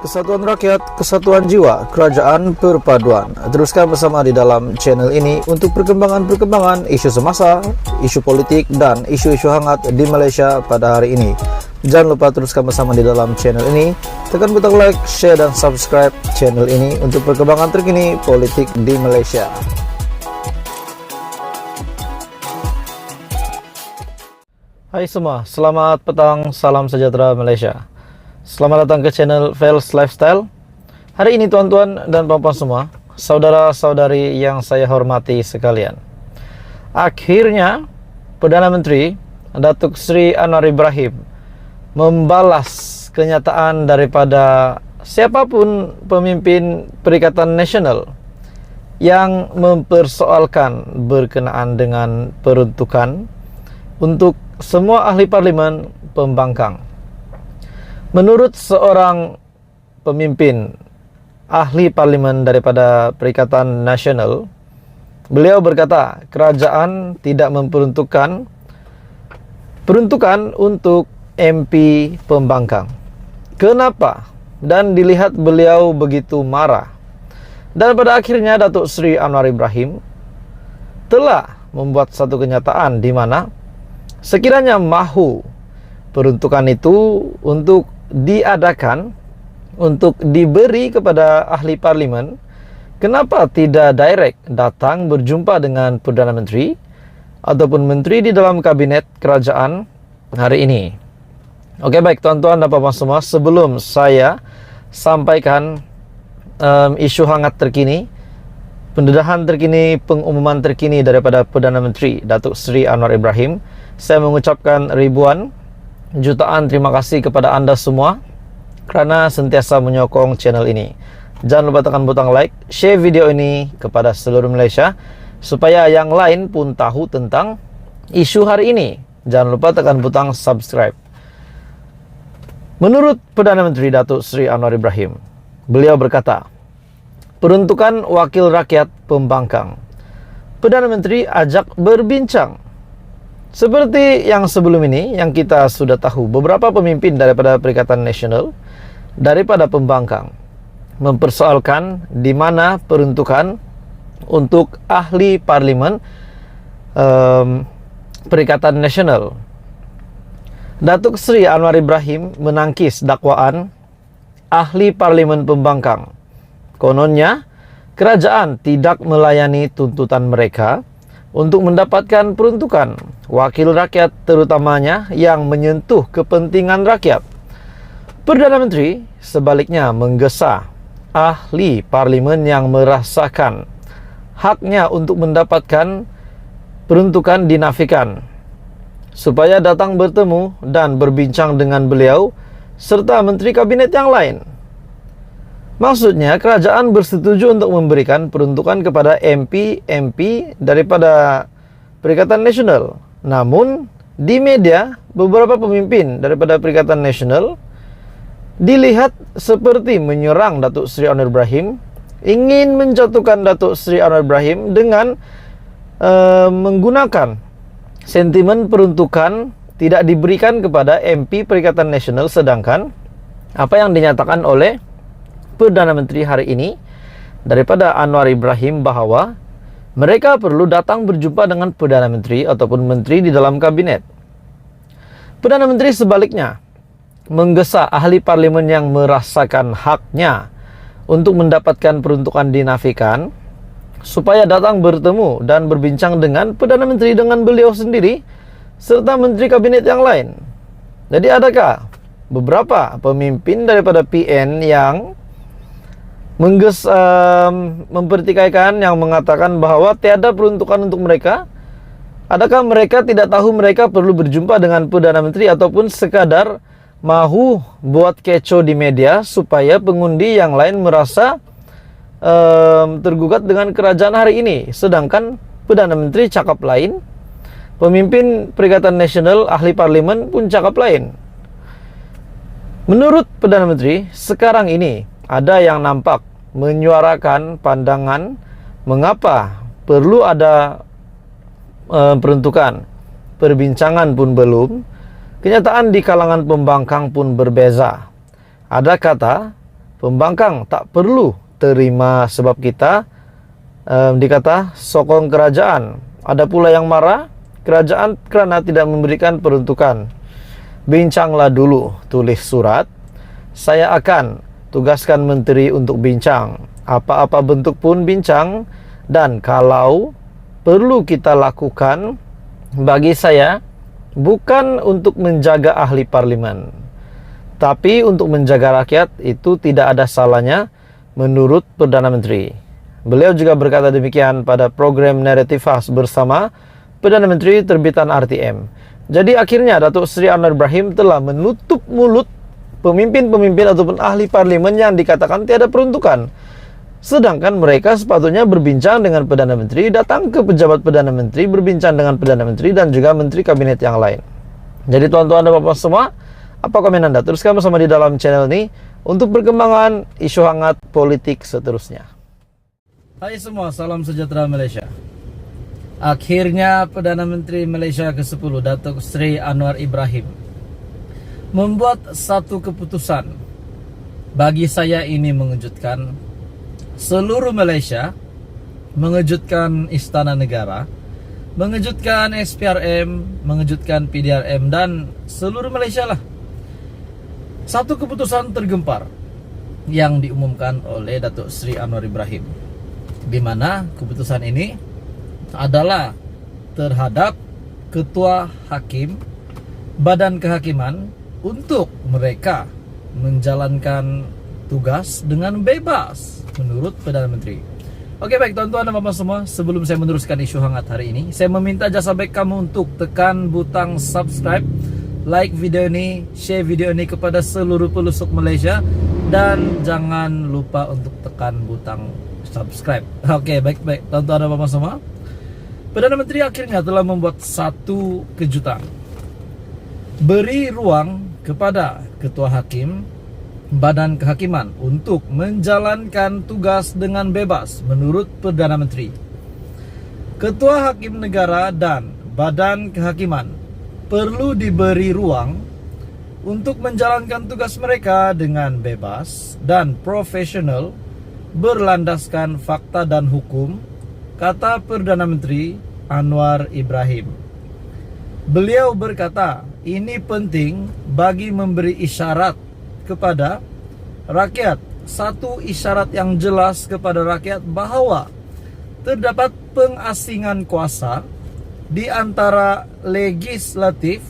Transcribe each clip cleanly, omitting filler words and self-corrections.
Kesatuan rakyat, kesatuan jiwa, kerajaan perpaduan. Teruskan bersama di dalam channel ini untuk perkembangan-perkembangan isu semasa, isu politik, dan isu-isu hangat di Malaysia pada hari ini. Jangan lupa teruskan bersama di dalam channel ini. Tekan butang like, share, dan subscribe channel ini untuk perkembangan terkini politik di Malaysia. Hai semua, selamat petang, salam sejahtera Malaysia. Selamat datang ke channel Vels Lifestyle. Hari ini tuan-tuan dan puan-puan semua, saudara-saudari yang saya hormati sekalian, akhirnya Perdana Menteri Datuk Seri Anwar Ibrahim membalas kenyataan daripada siapapun pemimpin Perikatan Nasional yang mempersoalkan berkenaan dengan peruntukan untuk semua ahli parlimen pembangkang. Menurut seorang pemimpin ahli parlimen daripada Perikatan Nasional, beliau berkata kerajaan tidak memperuntukkan peruntukan untuk MP pembangkang. Kenapa? Dan dilihat beliau begitu marah. Dan pada akhirnya Datuk Seri Anwar Ibrahim telah membuat satu kenyataan di mana sekiranya mahu peruntukan itu untuk diadakan, untuk diberi kepada ahli parlimen, kenapa tidak direct datang berjumpa dengan Perdana Menteri ataupun menteri di dalam kabinet kerajaan hari ini? Oke, baik tuan-tuan dan puan-puan semua, sebelum saya sampaikan isu hangat terkini, pendedahan terkini, pengumuman terkini daripada Perdana Menteri Datuk Seri Anwar Ibrahim, saya mengucapkan ribuan jutaan terima kasih kepada anda semua kerana sentiasa menyokong channel ini. Jangan lupa tekan butang like, share video ini kepada seluruh Malaysia supaya yang lain pun tahu tentang isu hari ini. Jangan lupa tekan butang subscribe. Menurut Perdana Menteri Datuk Seri Anwar Ibrahim, beliau berkata, peruntukan wakil rakyat pembangkang, Perdana Menteri ajak berbincang. Seperti yang sebelum ini, yang kita sudah tahu, beberapa pemimpin daripada Perikatan Nasional, daripada pembangkang, mempersoalkan di mana peruntukan untuk ahli parlimen Perikatan Nasional. Datuk Seri Anwar Ibrahim menangkis dakwaan ahli parlimen pembangkang. Kononnya, kerajaan tidak melayani tuntutan mereka untuk mendapatkan peruntukan wakil rakyat, terutamanya yang menyentuh kepentingan rakyat. Perdana Menteri sebaliknya menggesa ahli parlimen yang merasakan haknya untuk mendapatkan peruntukan dinafikan, supaya datang bertemu dan berbincang dengan beliau serta menteri kabinet yang lain. Maksudnya, kerajaan bersetuju untuk memberikan peruntukan kepada MP daripada Perikatan Nasional. Namun, di media, beberapa pemimpin daripada Perikatan Nasional dilihat seperti menyerang Datuk Seri Anwar Ibrahim, ingin menjatuhkan Datuk Seri Anwar Ibrahim dengan menggunakan sentimen peruntukan tidak diberikan kepada MP Perikatan Nasional, sedangkan apa yang dinyatakan oleh Perdana Menteri hari ini daripada Anwar Ibrahim bahawa mereka perlu datang berjumpa dengan Perdana Menteri ataupun menteri di dalam kabinet. Perdana Menteri sebaliknya menggesa ahli parlimen yang merasakan haknya untuk mendapatkan peruntukan dinafikan supaya datang bertemu dan berbincang dengan Perdana Menteri, dengan beliau sendiri serta menteri kabinet yang lain. Jadi adakah beberapa pemimpin daripada PN yang mempertikaikan, yang mengatakan bahawa tiada peruntukan untuk mereka? Adakah mereka tidak tahu mereka perlu berjumpa dengan Perdana Menteri ataupun sekadar mahu buat kecoh di media supaya pengundi yang lain merasa tergugat dengan kerajaan hari ini, sedangkan Perdana Menteri cakap lain, pemimpin Perikatan Nasional, ahli parlimen pun cakap lain. Menurut Perdana Menteri, sekarang ini ada yang nampak menyuarakan pandangan mengapa perlu ada peruntukan. Perbincangan pun belum, kenyataan di kalangan pembangkang pun berbeza. Ada kata pembangkang tak perlu terima sebab kita dikata sokong kerajaan. Ada pula yang marah kerajaan kerana tidak memberikan peruntukan. Bincanglah dulu, tulis surat. Saya akan tugaskan menteri untuk bincang. Apa-apa bentuk pun bincang. Dan kalau perlu kita lakukan, bagi saya bukan untuk menjaga ahli parlimen, tapi untuk menjaga rakyat. Itu tidak ada salahnya menurut Perdana Menteri. Beliau juga berkata demikian pada program Narrative Fast bersama Perdana Menteri terbitan RTM. Jadi akhirnya Datuk Seri Anwar Ibrahim telah menutup mulut pemimpin-pemimpin ataupun ahli parlimen yang dikatakan tiada peruntukan. Sedangkan mereka sepatutnya berbincang dengan Perdana Menteri, datang ke pejabat Perdana Menteri, berbincang dengan Perdana Menteri dan juga Menteri Kabinet yang lain. Jadi tuan-tuan dan bapak semua, apa komen Anda? Teruskan bersama di dalam channel ini untuk perkembangan isu hangat politik seterusnya. Hai semua, salam sejahtera Malaysia. Akhirnya Perdana Menteri Malaysia ke-10 Datuk Seri Anwar Ibrahim membuat satu keputusan. Bagi saya ini mengejutkan seluruh Malaysia, mengejutkan Istana Negara, mengejutkan SPRM, mengejutkan PDRM dan seluruh Malaysia lah. Satu keputusan tergempar yang diumumkan oleh Datuk Seri Anwar Ibrahim, di mana keputusan ini adalah terhadap ketua hakim Badan Kehakiman untuk mereka menjalankan tugas dengan bebas menurut Perdana Menteri. Oke, baik tuan-tuan dan bapak semua, sebelum saya meneruskan isu hangat hari ini, saya meminta jasa baik kamu untuk tekan butang subscribe, like video ini, share video ini kepada seluruh pelosok Malaysia, dan jangan lupa untuk tekan butang subscribe. Oke, baik-baik tuan-tuan dan bapak semua, Perdana Menteri akhirnya telah membuat satu kejutan. Beri ruang kepada Ketua Hakim Badan Kehakiman untuk menjalankan tugas dengan bebas menurut Perdana Menteri. Ketua Hakim Negara dan Badan Kehakiman perlu diberi ruang untuk menjalankan tugas mereka dengan bebas dan profesional berlandaskan fakta dan hukum, kata Perdana Menteri Anwar Ibrahim. Beliau berkata, ini penting bagi memberi isyarat kepada rakyat, satu isyarat yang jelas kepada rakyat bahawa terdapat pengasingan kuasa di antara legislatif,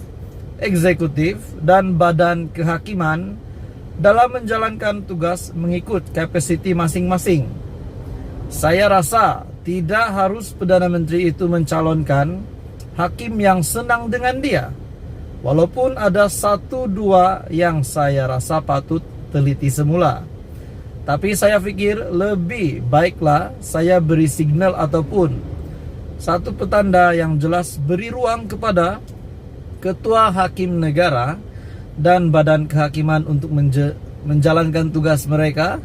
eksekutif dan badan kehakiman dalam menjalankan tugas mengikut kapasiti masing-masing. Saya rasa tidak harus Perdana Menteri itu mencalonkan hakim yang senang dengan dia. Walaupun ada satu dua yang saya rasa patut teliti semula. Tapi saya fikir lebih baiklah saya beri signal ataupun satu petanda yang jelas, beri ruang kepada Ketua Hakim Negara dan Badan Kehakiman untuk menjalankan tugas mereka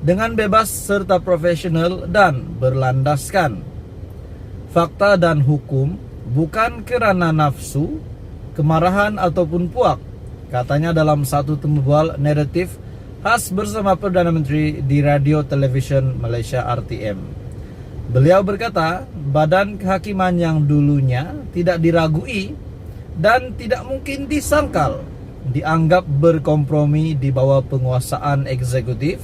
dengan bebas serta profesional dan berlandaskan fakta dan hukum, bukan kerana nafsu, kemarahan ataupun puak, katanya dalam satu tembual naratif khas bersama Perdana Menteri di Radio Television Malaysia RTM. Beliau berkata, badan kehakiman yang dulunya tidak diragui dan tidak mungkin disangkal dianggap berkompromi di bawah penguasaan eksekutif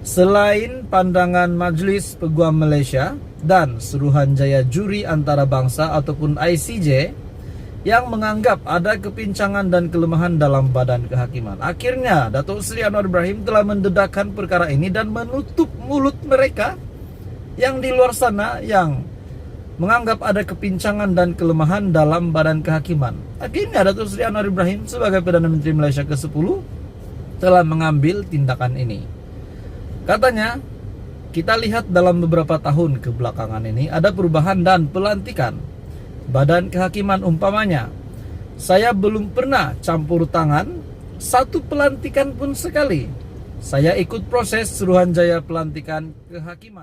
selain pandangan Majlis Peguam Malaysia dan Suruhanjaya Juri Antarabangsa ataupun ICJ yang menganggap ada kepincangan dan kelemahan dalam badan kehakiman. Akhirnya Datuk Seri Anwar Ibrahim telah mendedahkan perkara ini dan menutup mulut mereka yang di luar sana yang menganggap ada kepincangan dan kelemahan dalam badan kehakiman. Akhirnya Datuk Seri Anwar Ibrahim sebagai Perdana Menteri Malaysia ke-10 telah mengambil tindakan ini. Katanya, kita lihat dalam beberapa tahun kebelakangan ini ada perubahan dan pelantikan badan kehakiman. Umpamanya, saya belum pernah campur tangan satu pelantikan pun sekali. Saya ikut proses Suruhanjaya pelantikan kehakiman.